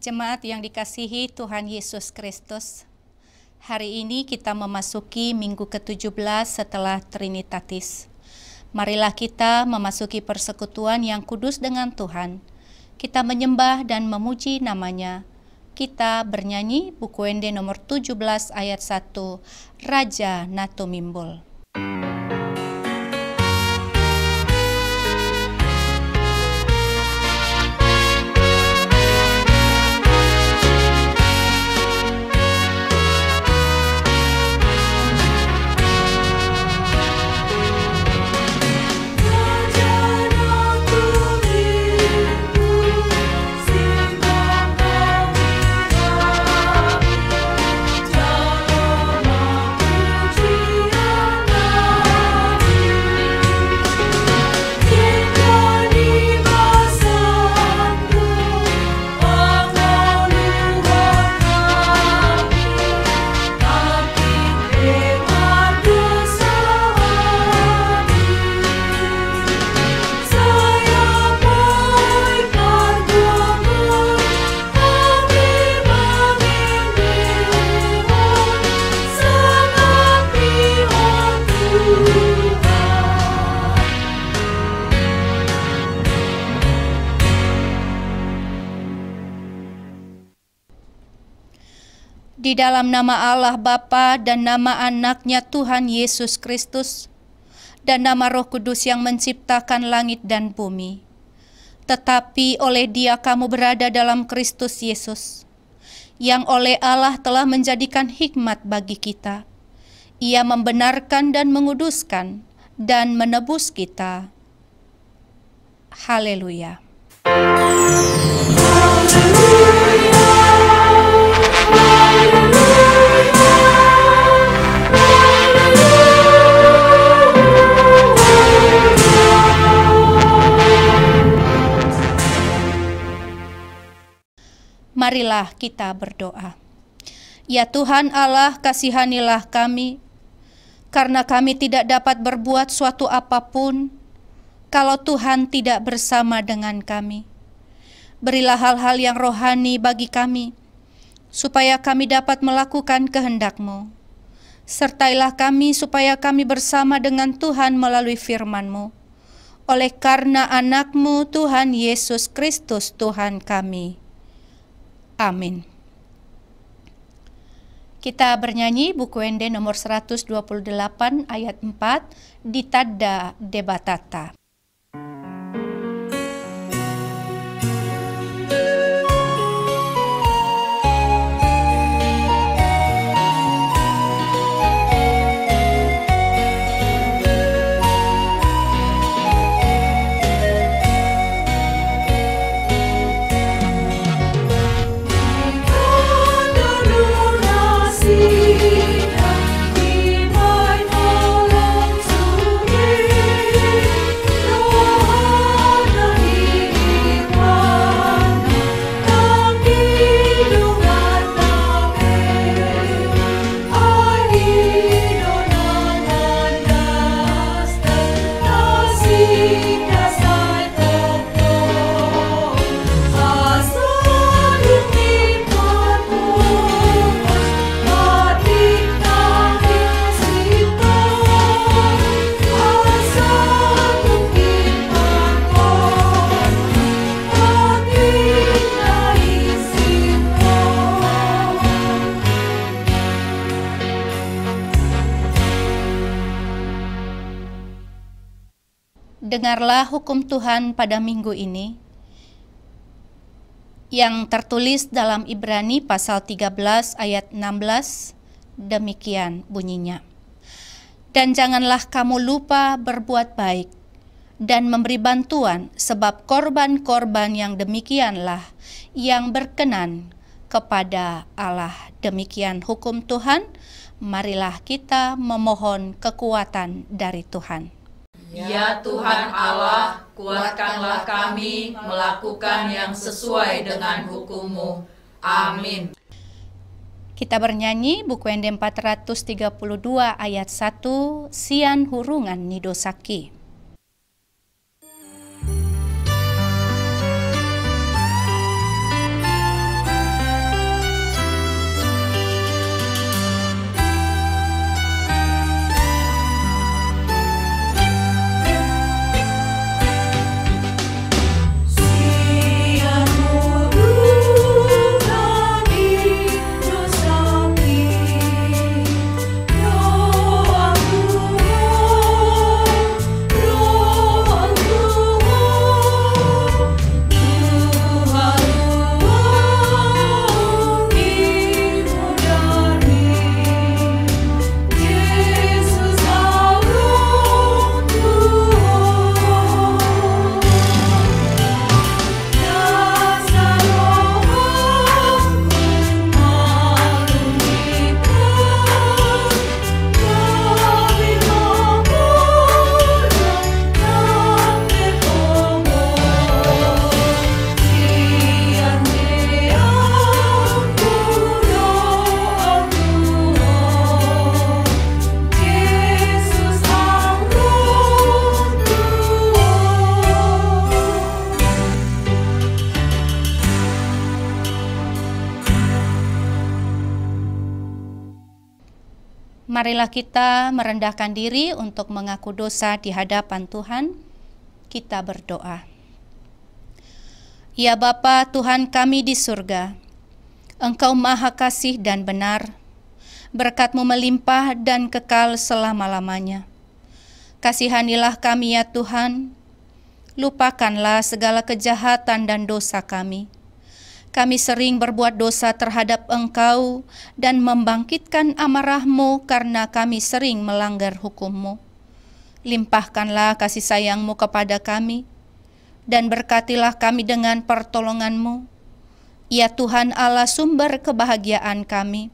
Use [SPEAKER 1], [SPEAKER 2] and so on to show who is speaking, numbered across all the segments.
[SPEAKER 1] Jemaat yang dikasihi Tuhan Yesus Kristus, hari ini kita memasuki minggu ke-17 setelah Trinitatis. Marilah kita memasuki persekutuan yang kudus dengan Tuhan. Kita menyembah dan memuji namanya. Kita bernyanyi buku Wende nomor 17 ayat 1, Raja Natumimbul. Di dalam nama Allah Bapa dan nama Anak-Nya Tuhan Yesus Kristus dan nama Roh Kudus yang menciptakan langit dan bumi. Tetapi oleh Dia kamu berada dalam Kristus Yesus, yang oleh Allah telah menjadikan hikmat bagi kita. Ia membenarkan dan menguduskan dan menebus kita. Haleluya. Marilah kita berdoa. Ya Tuhan Allah, kasihanilah kami, karena kami tidak dapat berbuat suatu apapun kalau Tuhan tidak bersama dengan kami. Berilah hal-hal yang rohani bagi kami, supaya kami dapat melakukan kehendak-Mu. Sertailah kami supaya kami bersama dengan Tuhan melalui firman-Mu. Oleh karena Anak-Mu Tuhan Yesus Kristus Tuhan kami. Amin. Kita bernyanyi buku Wende nomor 128 ayat 4, Ditada Debatata. Dengarlah hukum Tuhan pada minggu ini yang tertulis dalam Ibrani pasal 13 ayat 16, demikian bunyinya. Dan janganlah kamu lupa berbuat baik dan memberi bantuan, sebab korban-korban yang demikianlah yang berkenan kepada Allah. Demikian hukum Tuhan, marilah kita memohon kekuatan dari Tuhan.
[SPEAKER 2] Ya Tuhan Allah, kuatkanlah kami melakukan yang sesuai dengan hukum-Mu. Amin.
[SPEAKER 1] Kita bernyanyi buku Wende 432 ayat 1, Sian Hurungan Nidosaki. Marilah kita merendahkan diri untuk mengaku dosa di hadapan Tuhan. Kita berdoa. Ya Bapa Tuhan kami di surga, Engkau Maha Kasih dan benar, berkat-Mu melimpah dan kekal selama-lamanya. Kasihanilah kami ya Tuhan, lupakanlah segala kejahatan dan dosa kami. Kami sering berbuat dosa terhadap Engkau dan membangkitkan amarah-Mu karena kami sering melanggar hukum-Mu. Limpahkanlah kasih sayang-Mu kepada kami, dan berkatilah kami dengan pertolongan-Mu. Ya Tuhan Allah sumber kebahagiaan kami,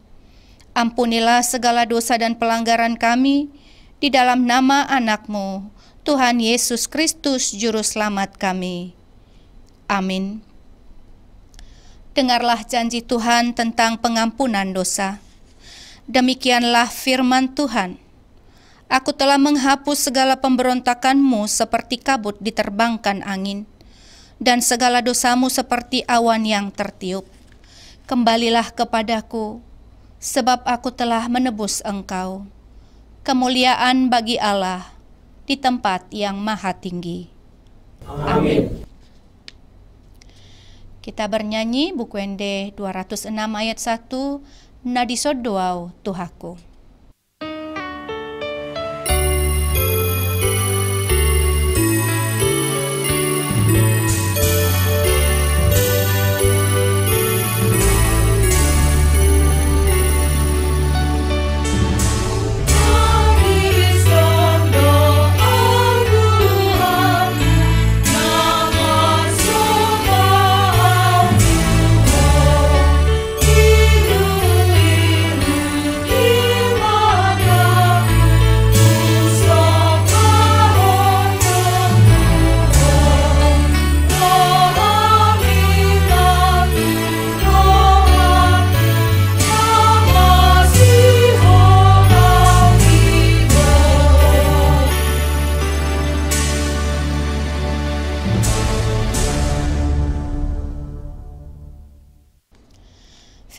[SPEAKER 1] ampunilah segala dosa dan pelanggaran kami, di dalam nama anak-Mu, Tuhan Yesus Kristus Juru Selamat kami. Amin. Dengarlah janji Tuhan tentang pengampunan dosa. Demikianlah firman Tuhan. Aku telah menghapus segala pemberontakanmu seperti kabut diterbangkan angin, dan segala dosamu seperti awan yang tertiup. Kembalilah kepadaku, sebab aku telah menebus engkau. Kemuliaan bagi Allah di tempat yang maha tinggi.
[SPEAKER 2] Amin.
[SPEAKER 1] Kita bernyanyi buku ND 206 ayat 1, Nadisod doau Tuhaku.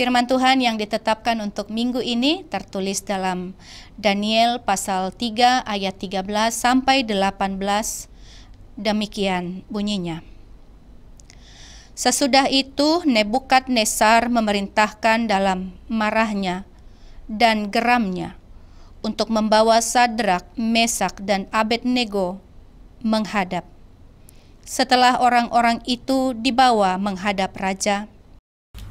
[SPEAKER 1] Firman Tuhan yang ditetapkan untuk minggu ini tertulis dalam Daniel pasal 3 ayat 13 sampai 18. Demikian bunyinya. Sesudah itu Nebukadnezar memerintahkan dalam marahnya dan geramnya untuk membawa Sadrak, Mesak, dan Abednego menghadap. Setelah orang-orang itu dibawa menghadap raja,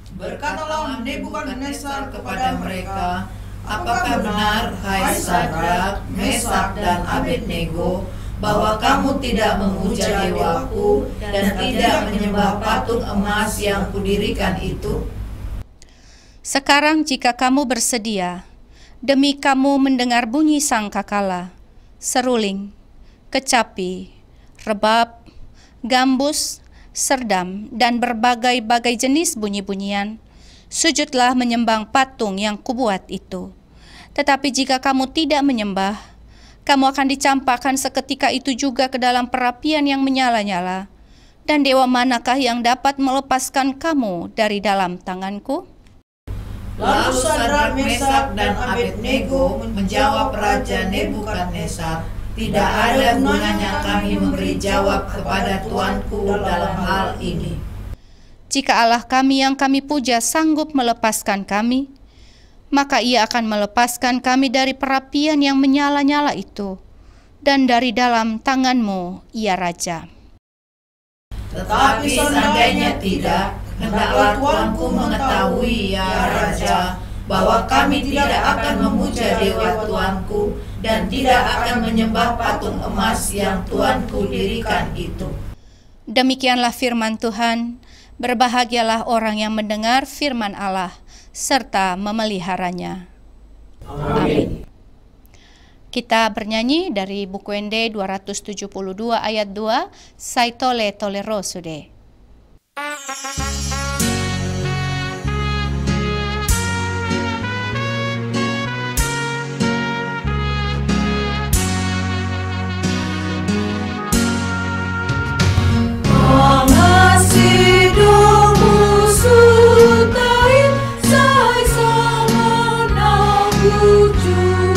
[SPEAKER 2] berkatalah Nebukadnezar kepada mereka, apakah benar, hai Sadrak, Mesak, dan Abednego, bahwa kamu tidak memuja dewaku dan tidak menyembah patung emas yang kudirikan itu?
[SPEAKER 1] Sekarang jika kamu bersedia, demi kamu mendengar bunyi sangkakala, seruling, kecapi, rebab, gambus, serdam, dan berbagai-bagai jenis bunyi-bunyian, sujudlah menyembah patung yang kubuat itu. Tetapi jika kamu tidak menyembah, kamu akan dicampakkan seketika itu juga ke dalam perapian yang menyala-nyala. Dan dewa manakah yang dapat melepaskan kamu dari dalam tanganku?
[SPEAKER 2] Lalu Sadrak, Mesak, dan Abednego menjawab Raja Nebukadnezar, tidak ada gunanya kami memberi jawab kepada Tuanku dalam hal ini.
[SPEAKER 1] Jika Allah kami yang kami puja sanggup melepaskan kami, maka Ia akan melepaskan kami dari perapian yang menyala-nyala itu, dan dari dalam tanganmu, ya Raja.
[SPEAKER 2] Tetapi seandainya tidak, hendaklah Tuanku mengetahui, ya Raja, bahwa kami tidak akan memuja dewa Tuanku dan tidak akan menyembah patung emas yang Tuanku dirikan itu.
[SPEAKER 1] Demikianlah firman Tuhan. Berbahagialah orang yang mendengar firman Allah serta memeliharanya. Amin. Kita bernyanyi dari buku ND 272 ayat 2, Saitole tolerosude.
[SPEAKER 2] Sai sama na buju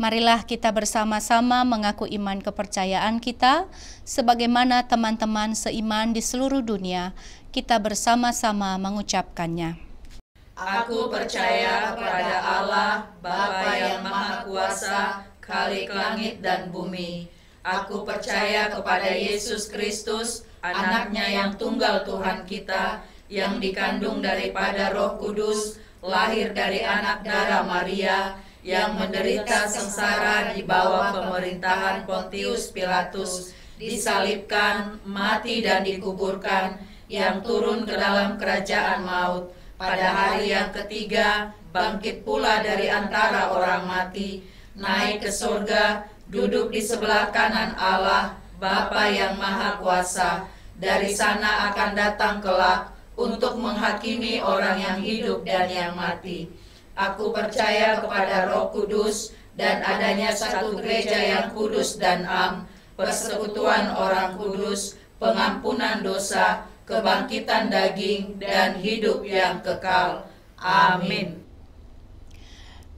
[SPEAKER 1] Marilah kita bersama-sama mengaku iman kepercayaan kita, sebagaimana teman-teman seiman di seluruh dunia, kita bersama-sama mengucapkannya.
[SPEAKER 2] Aku percaya kepada Allah, Bapa yang Maha Kuasa, Khalik langit dan bumi. Aku percaya kepada Yesus Kristus, Anaknya yang tunggal Tuhan kita, yang dikandung daripada Roh Kudus, lahir dari anak darah Maria, yang menderita sengsara di bawah pemerintahan Pontius Pilatus, disalibkan, mati dan dikuburkan, yang turun ke dalam kerajaan maut, pada hari yang ketiga bangkit pula dari antara orang mati, naik ke surga, duduk di sebelah kanan Allah, Bapa yang Maha Kuasa. Dari sana akan datang kelak untuk menghakimi orang yang hidup dan yang mati. Aku percaya kepada Roh Kudus dan adanya satu gereja yang kudus dan am, persekutuan orang kudus, pengampunan dosa, kebangkitan daging, dan hidup yang kekal. Amin.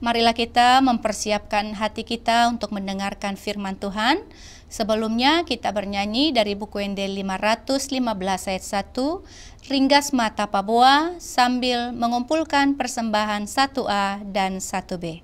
[SPEAKER 1] Marilah kita mempersiapkan hati kita untuk mendengarkan firman Tuhan. Sebelumnya kita bernyanyi dari buku Endel 515 ayat 1, Ringgas Mata Paboa, sambil mengumpulkan persembahan 1A dan 1B.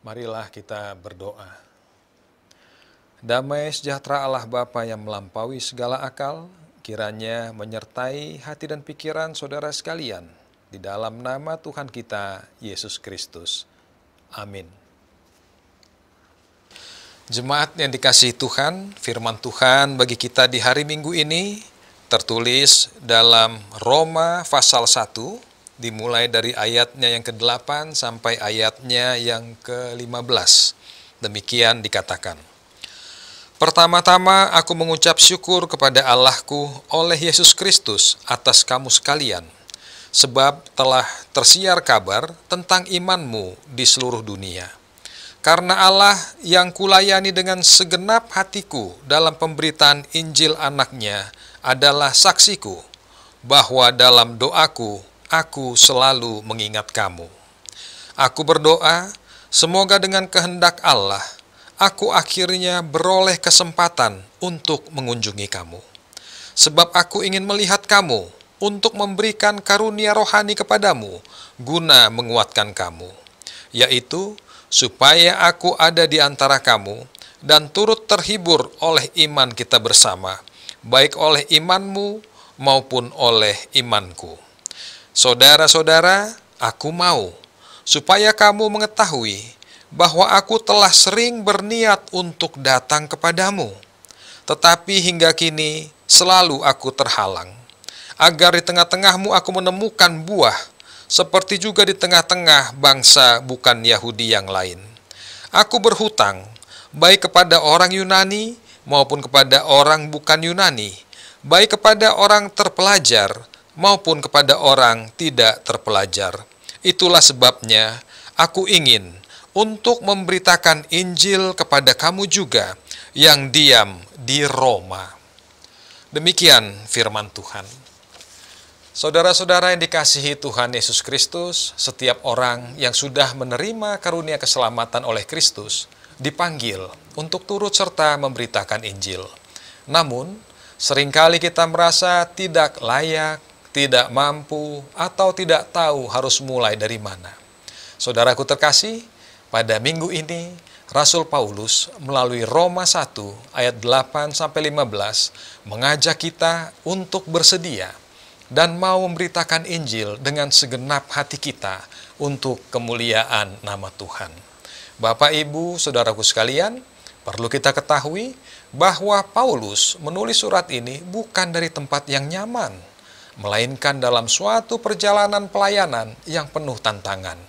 [SPEAKER 3] Marilah kita berdoa. Damai sejahtera Allah Bapa yang melampaui segala akal, kiranya menyertai hati dan pikiran saudara sekalian, di dalam nama Tuhan kita, Yesus Kristus. Amin. Jemaat yang dikasihi Tuhan, firman Tuhan bagi kita di hari Minggu ini tertulis dalam Roma pasal 1, dimulai dari ayatnya yang ke-8 sampai ayatnya yang ke-15. Demikian dikatakan. Pertama-tama aku mengucap syukur kepada Allahku oleh Yesus Kristus atas kamu sekalian, sebab telah tersiar kabar tentang imanmu di seluruh dunia. Karena Allah yang kulayani dengan segenap hatiku dalam pemberitaan Injil anaknya adalah saksiku, bahwa dalam doaku aku selalu mengingat kamu. Aku berdoa, semoga dengan kehendak Allah, aku akhirnya beroleh kesempatan untuk mengunjungi kamu. Sebab aku ingin melihat kamu untuk memberikan karunia rohani kepadamu, guna menguatkan kamu. Yaitu, supaya aku ada di antara kamu, dan turut terhibur oleh iman kita bersama, baik oleh imanmu maupun oleh imanku. Saudara-saudara, aku mau supaya kamu mengetahui bahwa aku telah sering berniat untuk datang kepadamu, tetapi hingga kini selalu aku terhalang, agar di tengah-tengahmu aku menemukan buah, seperti juga di tengah-tengah bangsa bukan Yahudi yang lain. Aku berhutang, baik kepada orang Yunani maupun kepada orang bukan Yunani, baik kepada orang terpelajar maupun kepada orang tidak terpelajar. Itulah sebabnya aku ingin untuk memberitakan Injil kepada kamu juga yang diam di Roma. Demikian firman Tuhan. Saudara-saudara yang dikasihi Tuhan Yesus Kristus, setiap orang yang sudah menerima karunia keselamatan oleh Kristus dipanggil untuk turut serta memberitakan Injil. Namun, seringkali kita merasa tidak layak, tidak mampu, atau tidak tahu harus mulai dari mana. Saudaraku terkasih, pada minggu ini, Rasul Paulus melalui Roma 1 ayat 8-15 mengajak kita untuk bersedia dan mau memberitakan Injil dengan segenap hati kita untuk kemuliaan nama Tuhan. Bapak, Ibu, Saudaraku sekalian, perlu kita ketahui bahwa Paulus menulis surat ini bukan dari tempat yang nyaman, melainkan dalam suatu perjalanan pelayanan yang penuh tantangan.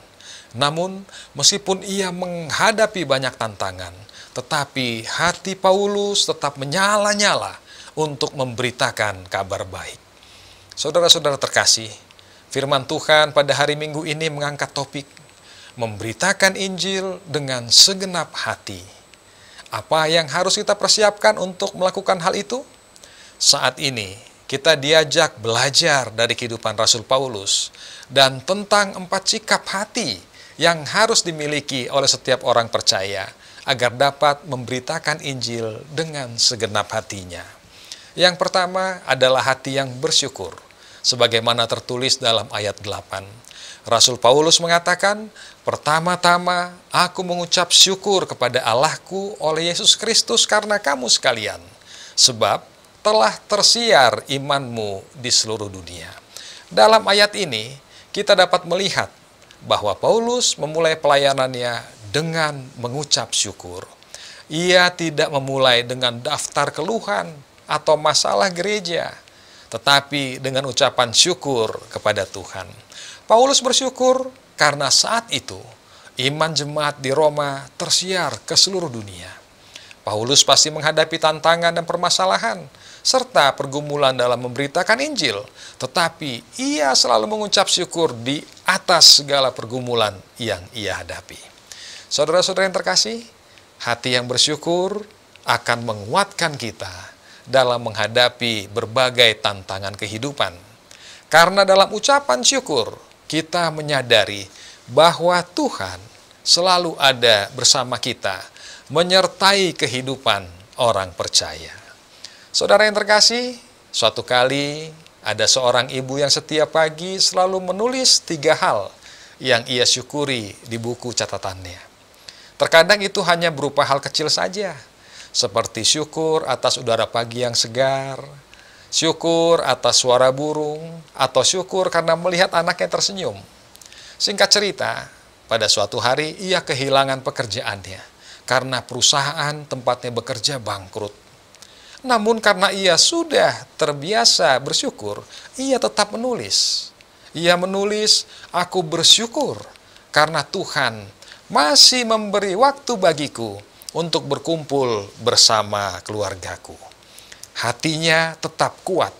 [SPEAKER 3] Namun, meskipun ia menghadapi banyak tantangan, tetapi hati Paulus tetap menyala-nyala untuk memberitakan kabar baik. Saudara-saudara terkasih, firman Tuhan pada hari Minggu ini mengangkat topik memberitakan Injil dengan segenap hati. Apa yang harus kita persiapkan untuk melakukan hal itu? Saat ini, kita diajak belajar dari kehidupan Rasul Paulus dan tentang 4 sikap hati yang harus dimiliki oleh setiap orang percaya agar dapat memberitakan Injil dengan segenap hatinya. Yang pertama adalah hati yang bersyukur, sebagaimana tertulis dalam ayat 8. Rasul Paulus mengatakan, "Pertama-tama aku mengucap syukur kepada Allahku oleh Yesus Kristus karena kamu sekalian, sebab telah tersiar imanmu di seluruh dunia." Dalam ayat ini, kita dapat melihat bahwa Paulus memulai pelayanannya dengan mengucap syukur. Ia tidak memulai dengan daftar keluhan atau masalah gereja, tetapi dengan ucapan syukur kepada Tuhan. Paulus bersyukur karena saat itu iman jemaat di Roma tersiar ke seluruh dunia. Paulus pasti menghadapi tantangan dan permasalahan, serta pergumulan dalam memberitakan Injil, tetapi ia selalu mengucap syukur di atas segala pergumulan yang ia hadapi. Saudara-saudara yang terkasih, hati yang bersyukur akan menguatkan kita dalam menghadapi berbagai tantangan kehidupan. Karena dalam ucapan syukur, kita menyadari bahwa Tuhan selalu ada bersama kita, menyertai kehidupan orang percaya. Saudara yang terkasih, suatu kali ada seorang ibu yang setiap pagi selalu menulis 3 hal yang ia syukuri di buku catatannya. Terkadang itu hanya berupa hal kecil saja, seperti syukur atas udara pagi yang segar, syukur atas suara burung, atau syukur karena melihat anaknya tersenyum. Singkat cerita, pada suatu hari ia kehilangan pekerjaannya karena perusahaan tempatnya bekerja bangkrut. Namun karena ia sudah terbiasa bersyukur, ia tetap menulis. Ia menulis, "Aku bersyukur karena Tuhan masih memberi waktu bagiku untuk berkumpul bersama keluargaku." Hatinya tetap kuat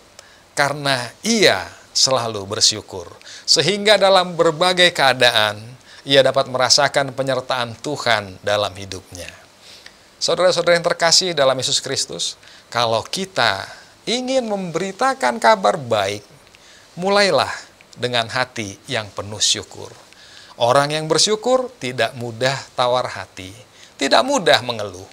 [SPEAKER 3] karena ia selalu bersyukur. Sehingga dalam berbagai keadaan, ia dapat merasakan penyertaan Tuhan dalam hidupnya. Saudara-saudara yang terkasih dalam Yesus Kristus, kalau kita ingin memberitakan kabar baik, mulailah dengan hati yang penuh syukur. Orang yang bersyukur tidak mudah tawar hati, tidak mudah mengeluh.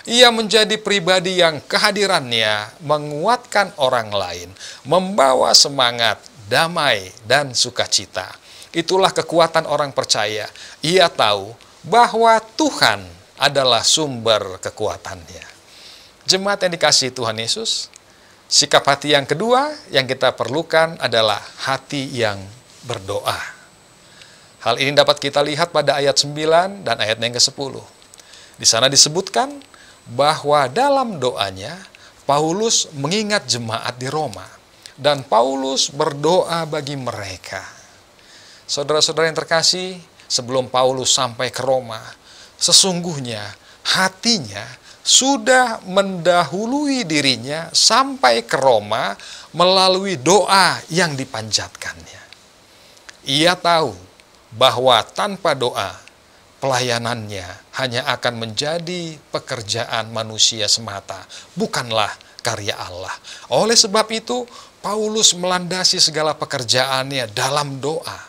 [SPEAKER 3] Ia menjadi pribadi yang kehadirannya menguatkan orang lain, membawa semangat, damai, dan sukacita. Itulah kekuatan orang percaya. Ia tahu bahwa Tuhan adalah sumber kekuatannya. Jemaat yang dikasihi Tuhan Yesus, sikap hati yang kedua yang kita perlukan adalah hati yang berdoa. Hal ini dapat kita lihat pada ayat 9 dan ayat yang ke-10. Di sana disebutkan bahwa dalam doanya Paulus mengingat jemaat di Roma dan Paulus berdoa bagi mereka. Saudara-saudara yang terkasih, sebelum Paulus sampai ke Roma, sesungguhnya hatinya sudah mendahului dirinya sampai ke Roma melalui doa yang dipanjatkannya. Ia tahu bahwa tanpa doa, pelayanannya hanya akan menjadi pekerjaan manusia semata, bukanlah karya Allah. Oleh sebab itu, Paulus melandasi segala pekerjaannya dalam doa,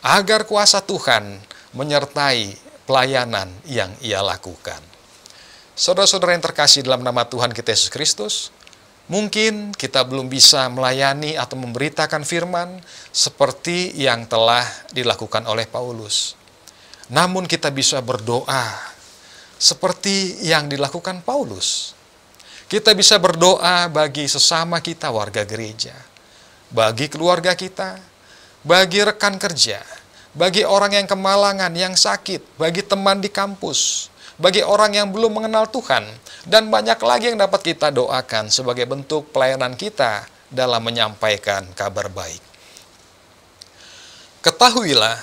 [SPEAKER 3] agar kuasa Tuhan menyertai pelayanan yang ia lakukan. Saudara-saudara yang terkasih dalam nama Tuhan kita Yesus Kristus, mungkin kita belum bisa melayani atau memberitakan firman seperti yang telah dilakukan oleh Paulus. Namun kita bisa berdoa seperti yang dilakukan Paulus. Kita bisa berdoa bagi sesama kita warga gereja, bagi keluarga kita, bagi rekan kerja, bagi orang yang kemalangan, yang sakit, bagi teman di kampus, bagi orang yang belum mengenal Tuhan, dan banyak lagi yang dapat kita doakan sebagai bentuk pelayanan kita dalam menyampaikan kabar baik. Ketahuilah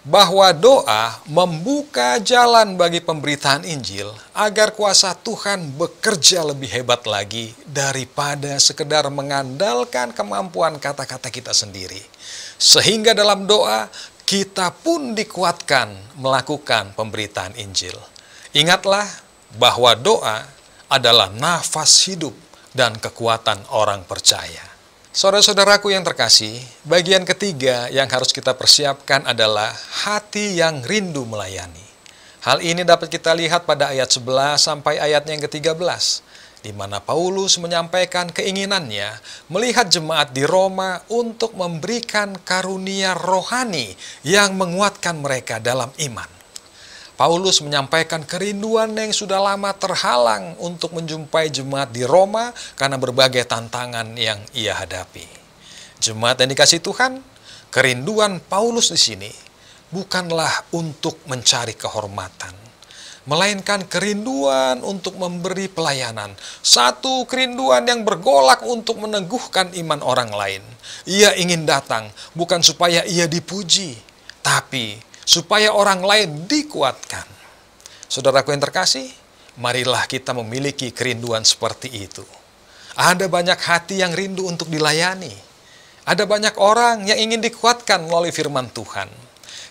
[SPEAKER 3] bahwa doa membuka jalan bagi pemberitaan Injil agar kuasa Tuhan bekerja lebih hebat lagi daripada sekedar mengandalkan kemampuan kata-kata kita sendiri. Sehingga dalam doa kita pun dikuatkan melakukan pemberitaan Injil. Ingatlah bahwa doa adalah nafas hidup dan kekuatan orang percaya. Saudara-saudaraku yang terkasih, bagian ketiga yang harus kita persiapkan adalah hati yang rindu melayani. Hal ini dapat kita lihat pada ayat 11 sampai ayatnya yang ke-13, di mana Paulus menyampaikan keinginannya melihat jemaat di Roma untuk memberikan karunia rohani yang menguatkan mereka dalam iman. Paulus menyampaikan kerinduan yang sudah lama terhalang untuk menjumpai jemaat di Roma karena berbagai tantangan yang ia hadapi. Jemaat yang dikasihi Tuhan, kerinduan Paulus di sini bukanlah untuk mencari kehormatan, melainkan kerinduan untuk memberi pelayanan. Satu kerinduan yang bergolak untuk meneguhkan iman orang lain. Ia ingin datang bukan supaya ia dipuji, tapi supaya orang lain dikuatkan. Saudaraku yang terkasih, marilah kita memiliki kerinduan seperti itu. Ada banyak hati yang rindu untuk dilayani. Ada banyak orang yang ingin dikuatkan melalui firman Tuhan.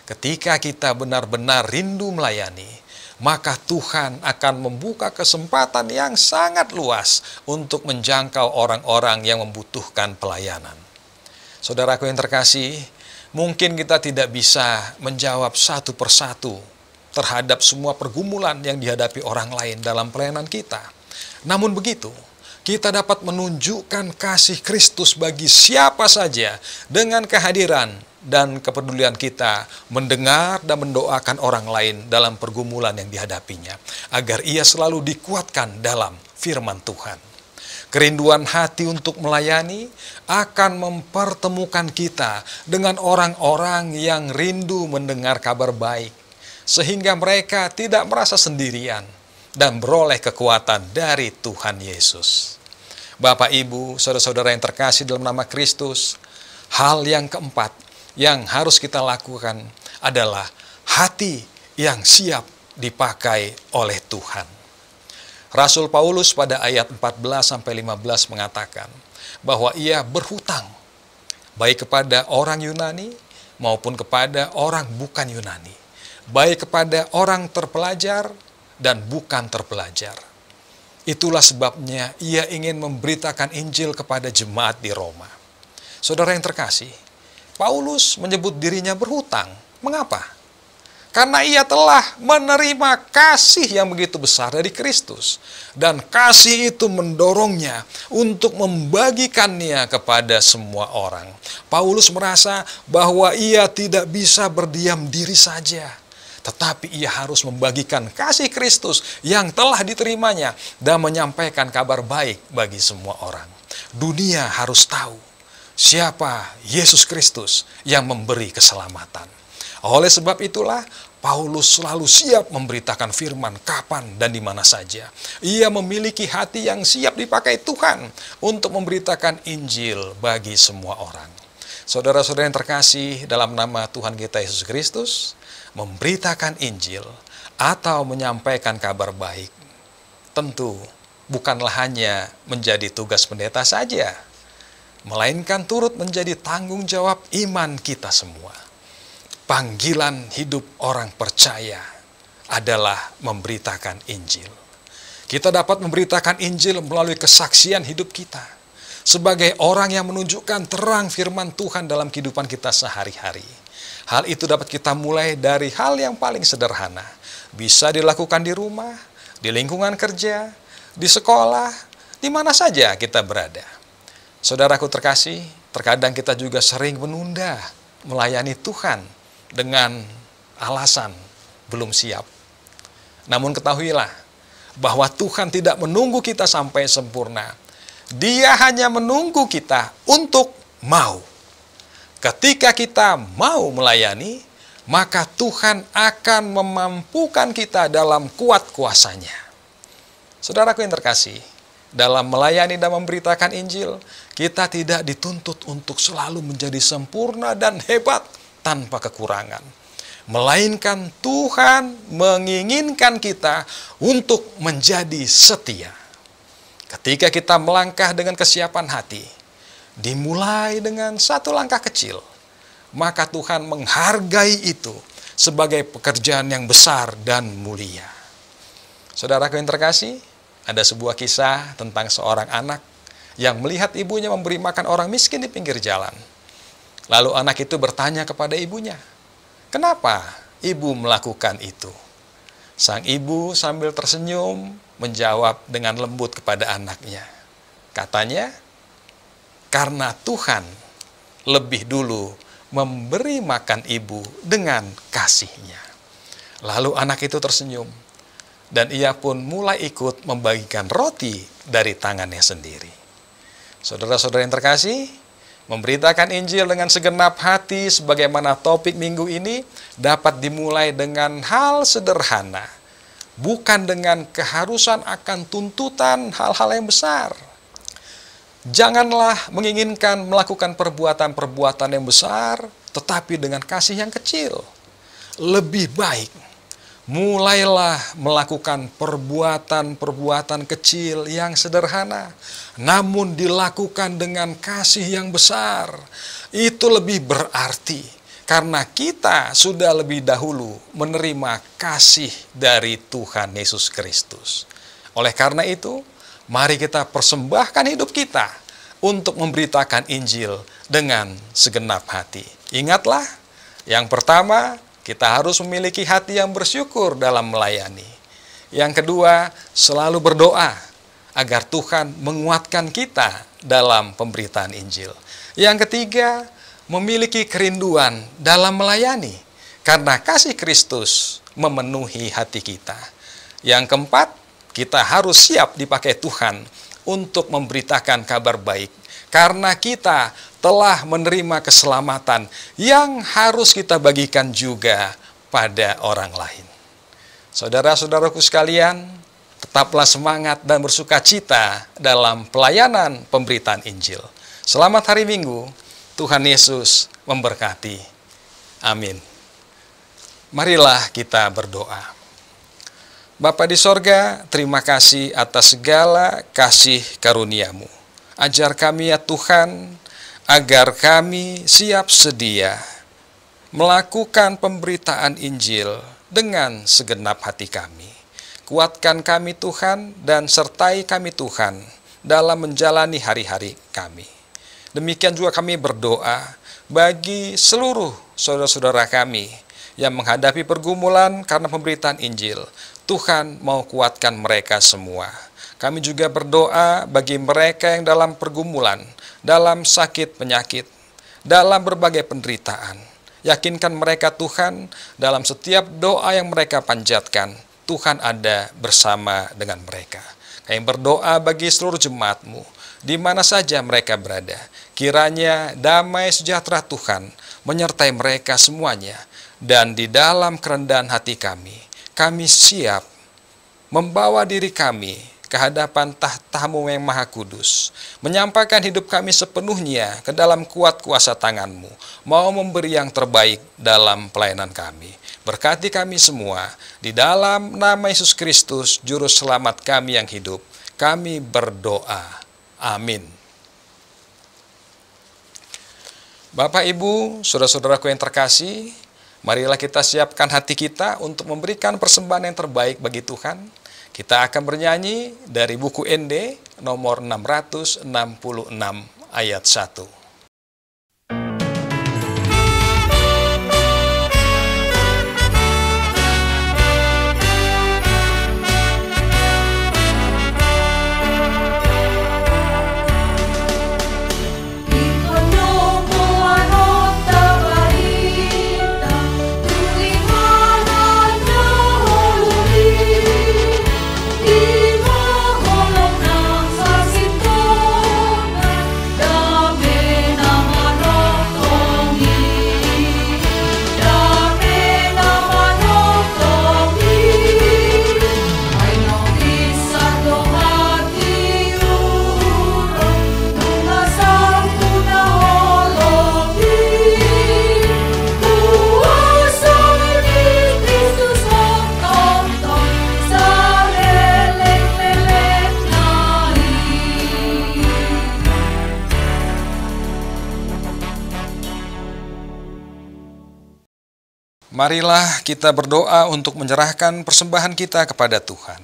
[SPEAKER 3] Ketika kita benar-benar rindu melayani, maka Tuhan akan membuka kesempatan yang sangat luas untuk menjangkau orang-orang yang membutuhkan pelayanan. Saudaraku yang terkasih, mungkin kita tidak bisa menjawab satu persatu terhadap semua pergumulan yang dihadapi orang lain dalam pelayanan kita. Namun begitu, kita dapat menunjukkan kasih Kristus bagi siapa saja dengan kehadiran dan kepedulian kita mendengar dan mendoakan orang lain dalam pergumulan yang dihadapinya, agar ia selalu dikuatkan dalam firman Tuhan. Kerinduan hati untuk melayani akan mempertemukan kita dengan orang-orang yang rindu mendengar kabar baik, sehingga mereka tidak merasa sendirian dan beroleh kekuatan dari Tuhan Yesus. Bapak, Ibu, saudara-saudara yang terkasih dalam nama Kristus, hal yang keempat yang harus kita lakukan adalah hati yang siap dipakai oleh Tuhan. Rasul Paulus pada ayat 14-15 mengatakan bahwa ia berhutang baik kepada orang Yunani maupun kepada orang bukan Yunani, baik kepada orang terpelajar dan bukan terpelajar. Itulah sebabnya ia ingin memberitakan Injil kepada jemaat di Roma. Saudara yang terkasih, Paulus menyebut dirinya berhutang. Mengapa? Karena ia telah menerima kasih yang begitu besar dari Kristus. Dan kasih itu mendorongnya untuk membagikannya kepada semua orang. Paulus merasa bahwa ia tidak bisa berdiam diri saja, tetapi ia harus membagikan kasih Kristus yang telah diterimanya dan menyampaikan kabar baik bagi semua orang. Dunia harus tahu siapa Yesus Kristus yang memberi keselamatan. Oleh sebab itulah, Paulus selalu siap memberitakan firman kapan dan di mana saja. Ia memiliki hati yang siap dipakai Tuhan untuk memberitakan Injil bagi semua orang. Saudara-saudara yang terkasih dalam nama Tuhan kita Yesus Kristus, memberitakan Injil atau menyampaikan kabar baik tentu bukanlah hanya menjadi tugas pendeta saja, melainkan turut menjadi tanggung jawab iman kita semua. Panggilan hidup orang percaya adalah memberitakan Injil. Kita dapat memberitakan Injil melalui kesaksian hidup kita sebagai orang yang menunjukkan terang firman Tuhan dalam kehidupan kita sehari-hari. Hal itu dapat kita mulai dari hal yang paling sederhana. Bisa dilakukan di rumah, di lingkungan kerja, di sekolah, di mana saja kita berada. Saudaraku terkasih, terkadang kita juga sering menunda melayani Tuhan dengan alasan belum siap. Namun ketahuilah bahwa Tuhan tidak menunggu kita sampai sempurna. Dia hanya menunggu kita untuk mau. Ketika kita mau melayani, maka Tuhan akan memampukan kita dalam kuat kuasa-Nya. Saudaraku yang terkasih, dalam melayani dan memberitakan Injil, kita tidak dituntut untuk selalu menjadi sempurna dan hebat tanpa kekurangan. Melainkan Tuhan menginginkan kita untuk menjadi setia. Ketika kita melangkah dengan kesiapan hati, dimulai dengan satu langkah kecil, maka Tuhan menghargai itu sebagai pekerjaan yang besar dan mulia. Saudaraku yang terkasih, ada sebuah kisah tentang seorang anak yang melihat ibunya memberi makan orang miskin di pinggir jalan. Lalu anak itu bertanya kepada ibunya, "Kenapa ibu melakukan itu?" Sang ibu sambil tersenyum menjawab dengan lembut kepada anaknya. Katanya, "Karena Tuhan lebih dulu memberi makan ibu dengan kasih-Nya." Lalu anak itu tersenyum, dan ia pun mulai ikut membagikan roti dari tangannya sendiri. Saudara-saudara yang terkasih, memberitakan Injil dengan segenap hati sebagaimana topik minggu ini dapat dimulai dengan hal sederhana, bukan dengan keharusan akan tuntutan hal-hal yang besar. Janganlah menginginkan melakukan perbuatan-perbuatan yang besar, tetapi dengan kasih yang kecil. Lebih baik, mulailah melakukan perbuatan-perbuatan kecil yang sederhana, namun dilakukan dengan kasih yang besar. Itu lebih berarti, karena kita sudah lebih dahulu menerima kasih dari Tuhan Yesus Kristus. Oleh karena itu, mari kita persembahkan hidup kita untuk memberitakan Injil dengan segenap hati. Ingatlah, yang pertama, kita harus memiliki hati yang bersyukur dalam melayani. Yang kedua, selalu berdoa agar Tuhan menguatkan kita dalam pemberitaan Injil. Yang ketiga, memiliki kerinduan dalam melayani, karena kasih Kristus memenuhi hati kita. Yang keempat, kita harus siap dipakai Tuhan untuk memberitakan kabar baik, karena kita telah menerima keselamatan yang harus kita bagikan juga pada orang lain. Saudara-saudaraku sekalian, tetaplah semangat dan bersukacita dalam pelayanan pemberitaan Injil. Selamat hari Minggu, Tuhan Yesus memberkati. Amin. Marilah kita berdoa. Bapa di sorga, terima kasih atas segala kasih karunia-Mu. Ajar kami ya Tuhan, agar kami siap sedia melakukan pemberitaan Injil dengan segenap hati kami. Kuatkan kami Tuhan dan sertai kami Tuhan dalam menjalani hari-hari kami. Demikian juga kami berdoa bagi seluruh saudara-saudara kami yang menghadapi pergumulan karena pemberitaan Injil. Tuhan mau kuatkan mereka semua. Kami juga berdoa bagi mereka yang dalam pergumulan, dalam sakit penyakit, dalam berbagai penderitaan. Yakinkan mereka Tuhan dalam setiap doa yang mereka panjatkan, Tuhan ada bersama dengan mereka. Kami berdoa bagi seluruh jemaat-Mu, di mana saja mereka berada. Kiranya damai sejahtera Tuhan menyertai mereka semuanya. Dan di dalam kerendahan hati kami siap membawa diri kami ke hadapan tahta-Mu yang Maha Kudus, menyampaikan hidup kami sepenuhnya ke dalam kuat kuasa tangan-Mu, mau memberi yang terbaik dalam pelayanan kami. Berkati kami semua, di dalam nama Yesus Kristus, Juru Selamat kami yang hidup, kami berdoa. Amin. Bapak, Ibu, saudara-saudaraku yang terkasih, marilah kita siapkan hati kita untuk memberikan persembahan yang terbaik bagi Tuhan. Kita akan bernyanyi dari buku ND nomor 666 ayat 1. Marilah kita berdoa untuk menyerahkan persembahan kita kepada Tuhan.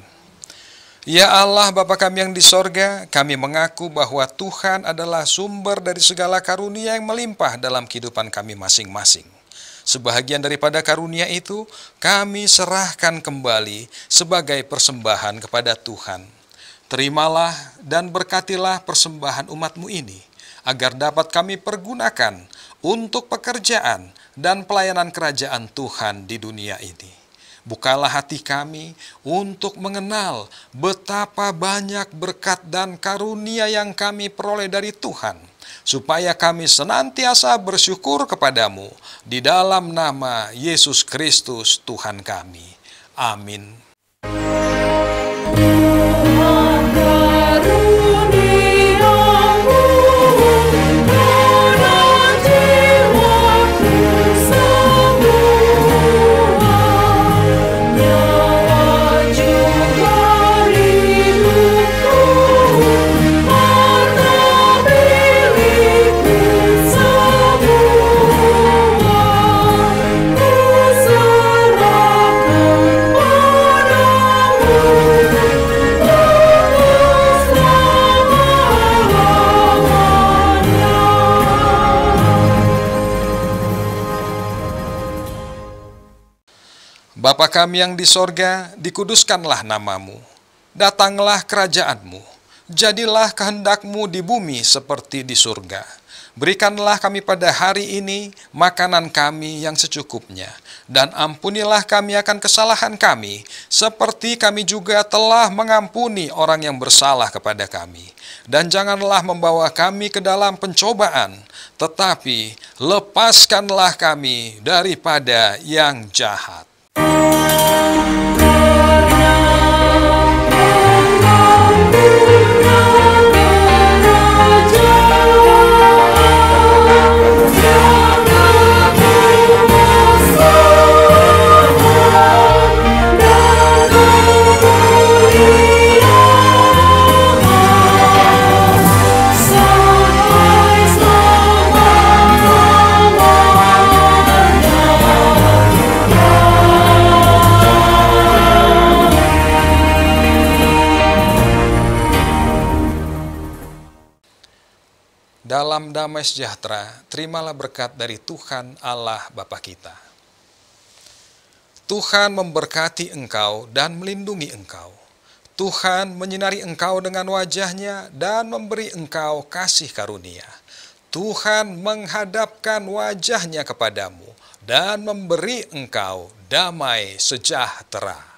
[SPEAKER 3] Ya Allah, Bapa kami yang di sorga, kami mengaku bahwa Tuhan adalah sumber dari segala karunia yang melimpah dalam kehidupan kami masing-masing. Sebahagian daripada karunia itu, kami serahkan kembali sebagai persembahan kepada Tuhan. Terimalah dan berkatilah persembahan umat-Mu ini, agar dapat kami pergunakan untuk pekerjaan dan pelayanan kerajaan Tuhan di dunia ini. Bukalah hati kami untuk mengenal betapa banyak berkat dan karunia yang kami peroleh dari Tuhan, supaya kami senantiasa bersyukur kepadamu di dalam nama Yesus Kristus Tuhan kami. Amin. Bapa kami yang di sorga, dikuduskanlah namamu. Datanglah kerajaan-Mu. Jadilah kehendak-Mu di bumi seperti di surga. Berikanlah kami pada hari ini makanan kami yang secukupnya. Dan ampunilah kami akan kesalahan kami, seperti kami juga telah mengampuni orang yang bersalah kepada kami. Dan janganlah membawa kami ke dalam pencobaan, tetapi lepaskanlah kami daripada yang jahat. Dalam damai sejahtera, terimalah berkat dari Tuhan Allah Bapa kita. Tuhan memberkati engkau dan melindungi engkau. Tuhan menyinari engkau dengan wajah-Nya dan memberi engkau kasih karunia. Tuhan menghadapkan wajah-Nya kepadamu dan memberi engkau damai sejahtera.